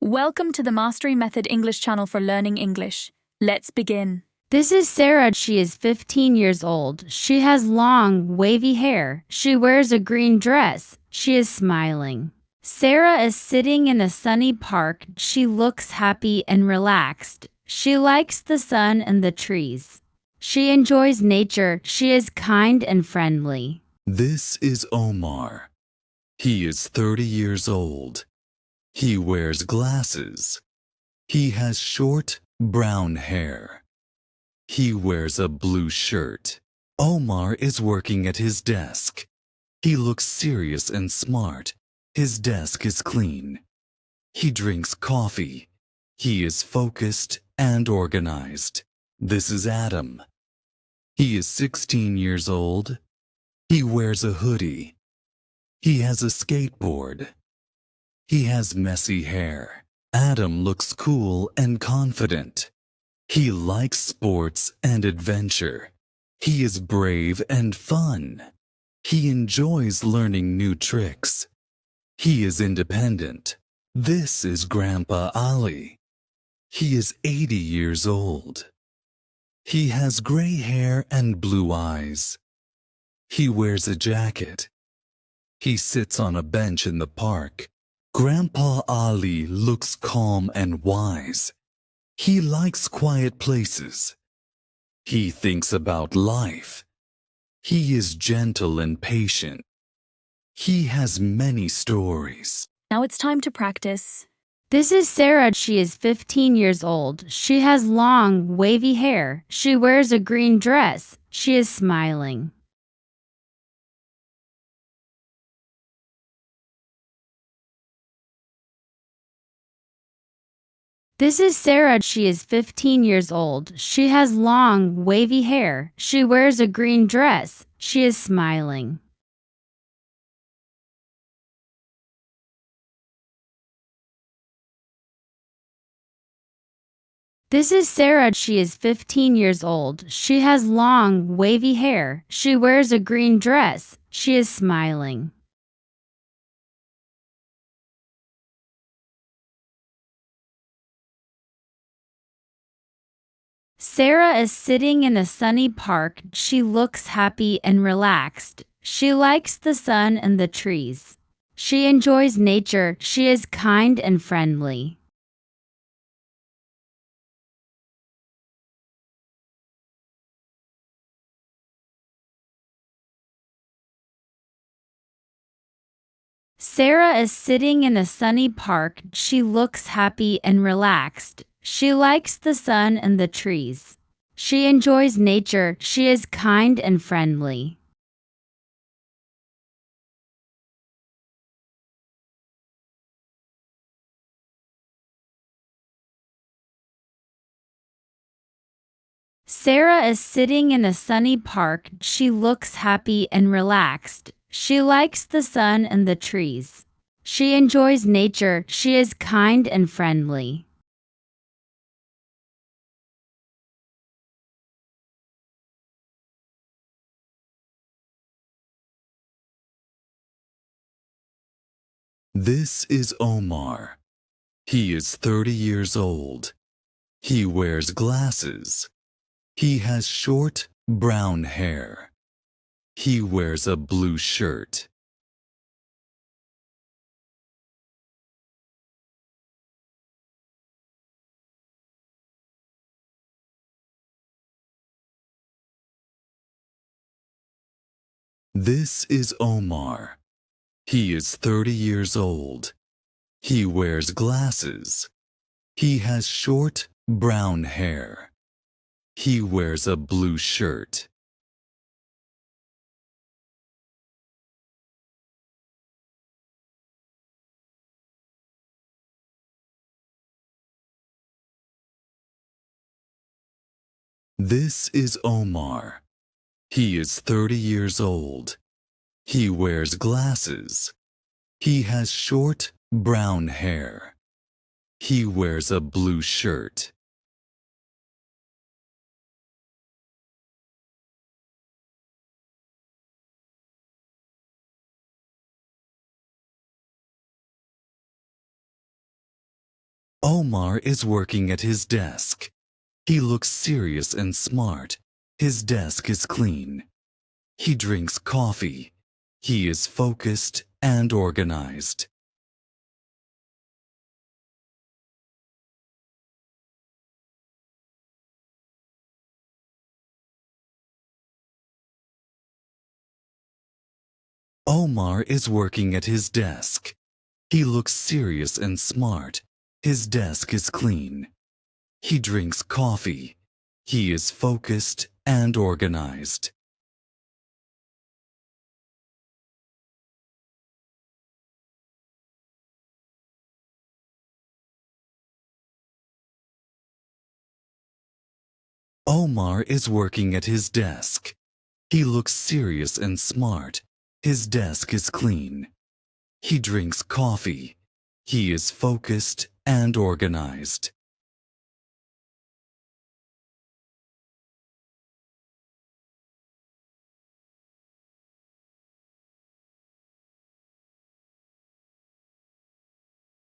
Welcome to the Mastery Method English channel for learning English. Let's begin. This is Sarah. She is 15 years old. She has long, wavy hair. She wears a green dress. She is smiling. Sarah is sitting in a sunny park. She looks happy and relaxed. She likes the sun and the trees. She enjoys nature. She is kind and friendly. This is Omar. He is 30 years old. He wears glasses. He has short, brown hair. He wears a blue shirt. Omar is working at his desk. He looks serious and smart. His desk is clean. He drinks coffee. He is focused and organized. This is Adam. He is 16 years old. He wears a hoodie. He has a skateboard. He has messy hair. Adam looks cool and confident. He likes sports and adventure. He is brave and fun. He enjoys learning new tricks. He is independent. This is Grandpa Ali. He is 80 years old. He has gray hair and blue eyes. He wears a jacket. He sits on a bench in the park. Grandpa Ali looks calm and wise. He likes quiet places. He thinks about life. He is gentle and patient. He has many stories. Now it's time to practice. This is Sarah. She is 15 years old. She has long, wavy hair. She wears a green dress. She is smiling. This is Sarah. She is 15 years old. She has long, wavy hair. She wears a green dress. She is smiling. This is Sarah. She is 15 years old. She has long, wavy hair. She wears a green dress. She is smiling. Sarah is sitting in a sunny park. She looks happy and relaxed. She likes the sun and the trees. She enjoys nature. She is kind and friendly. Sarah is sitting in a sunny park. She looks happy and relaxed. She likes the sun and the trees. She enjoys nature. She is kind and friendly. Sarah is sitting in a sunny park. She looks happy and relaxed. She likes the sun and the trees. She enjoys nature. She is kind and friendly. This is Omar. He is 30 years old. He wears glasses. He has short, brown hair. He wears a blue shirt. This is Omar. He is 30 years old. He wears glasses. He has short, brown hair. He wears a blue shirt. This is Omar. He is 30 years old. He wears glasses. He has short, brown hair. He wears a blue shirt. Omar is working at his desk. He looks serious and smart. His desk is clean. He drinks coffee. He is focused and organized. Omar is working at his desk. He looks serious and smart. His desk is clean. He drinks coffee. He is focused and organized. Omar is working at his desk. He looks serious and smart. His desk is clean. He drinks coffee. He is focused and organized.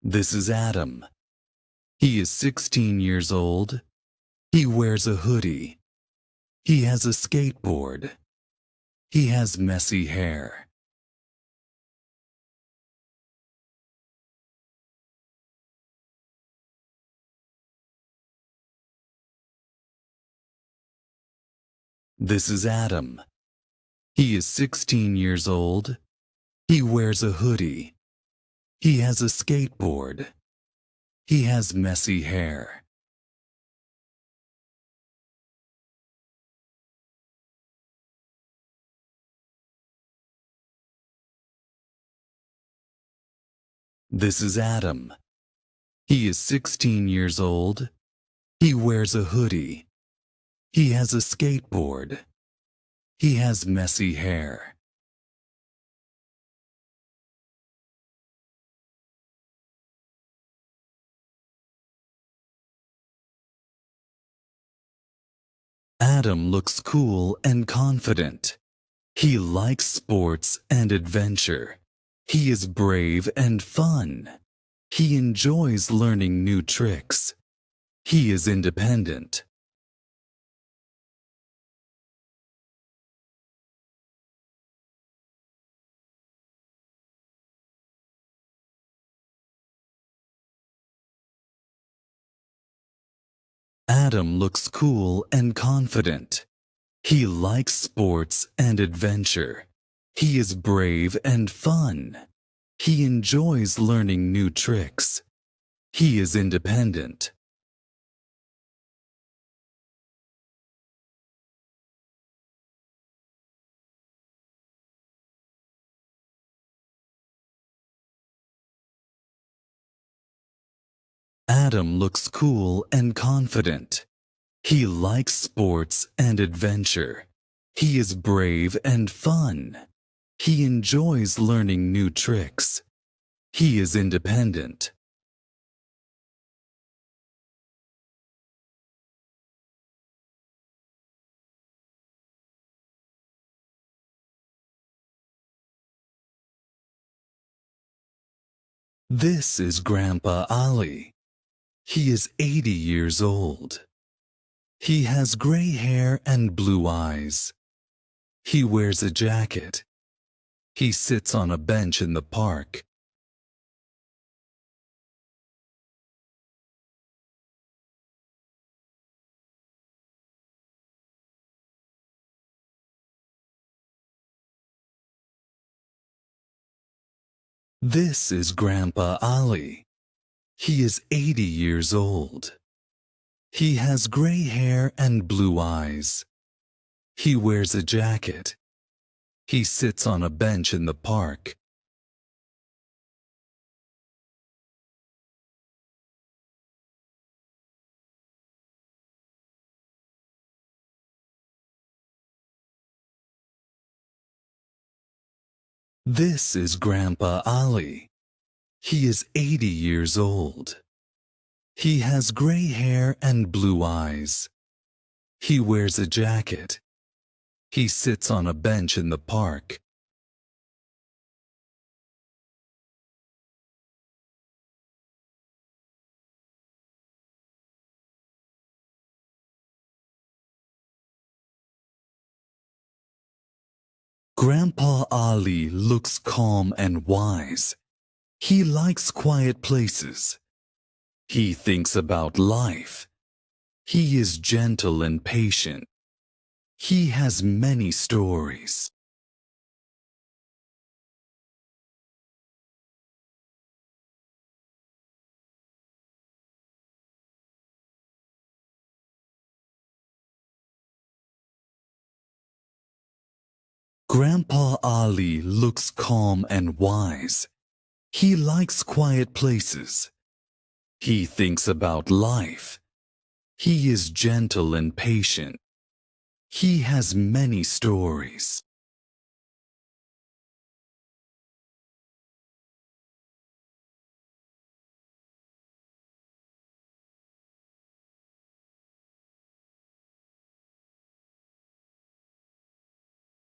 This is Adam. He is 16 years old. He wears a hoodie. He has a skateboard. He has messy hair. This is Adam. He is 16 years old. He wears a hoodie. He has a skateboard. He has messy hair. This is Adam. He is 16 years old. He wears a hoodie. He has a skateboard. He has messy hair. Adam looks cool and confident. He likes sports and adventure. He is brave and fun. He enjoys learning new tricks. He is independent. Adam looks cool and confident. He likes sports and adventure. He is brave and fun. He enjoys learning new tricks. He is independent. Adam looks cool and confident. He likes sports and adventure. He is brave and fun. He enjoys learning new tricks. He is independent. This is Grandpa Ali. He is 80 years old. He has gray hair and blue eyes. He wears a jacket. He sits on a bench in the park. This is Grandpa Ali. He is 80 years old. He has gray hair and blue eyes. He wears a jacket. He sits on a bench in the park. This is Grandpa Ali. He is 80 years old. He has gray hair and blue eyes. He wears a jacket. He sits on a bench in the park. Grandpa Ali looks calm and wise. He likes quiet places. He thinks about life. He is gentle and patient. He has many stories. Grandpa Ali looks calm and wise. He likes quiet places. He thinks about life. He is gentle and patient. He has many stories.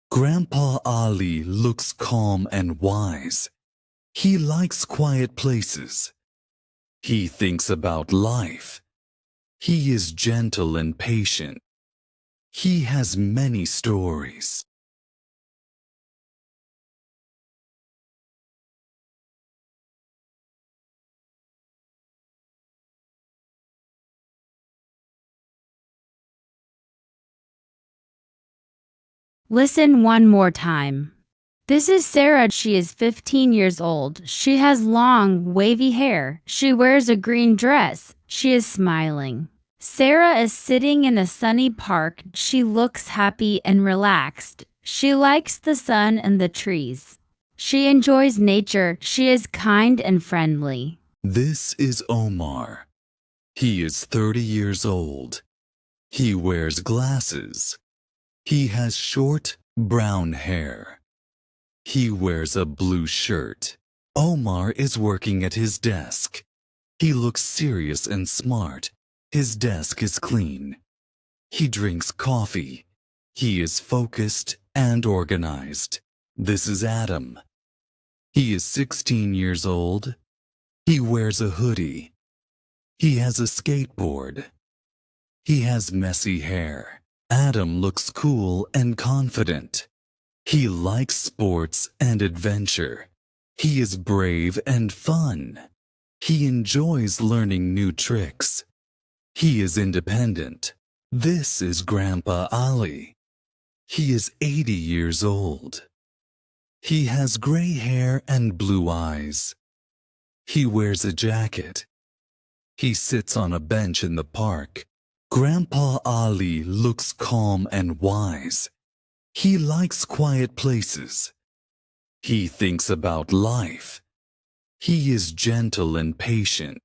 Grandpa Ali looks calm and wise. He likes quiet places. He thinks about life. He is gentle and patient. He has many stories. Listen one more time. This is Sarah. She is 15 years old. She has long, wavy hair. She wears a green dress. She is smiling. Sarah is sitting in a sunny park. She looks happy and relaxed. She likes the sun and the trees. She enjoys nature. She is kind and friendly. This is Omar. He is 30 years old. He wears glasses. He has short, brown hair. He wears a blue shirt. Omar is working at his desk. He looks serious and smart. His desk is clean. He drinks coffee. He is focused and organized. This is Adam. He is 16 years old. He wears a hoodie. He has a skateboard. He has messy hair. Adam looks cool and confident. He likes sports and adventure. He is brave and fun. He enjoys learning new tricks. He is independent. This is Grandpa Ali. He is 80 years old. He has gray hair and blue eyes. He wears a jacket. He sits on a bench in the park. Grandpa Ali looks calm and wise. He likes quiet places. He thinks about life. He is gentle and patient.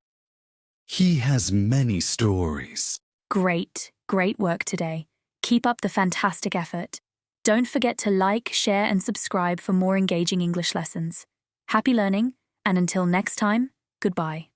He has many stories. Great work today. Keep up the fantastic effort. Don't forget to like, share, and subscribe for more engaging English lessons. Happy learning, and until next time, goodbye.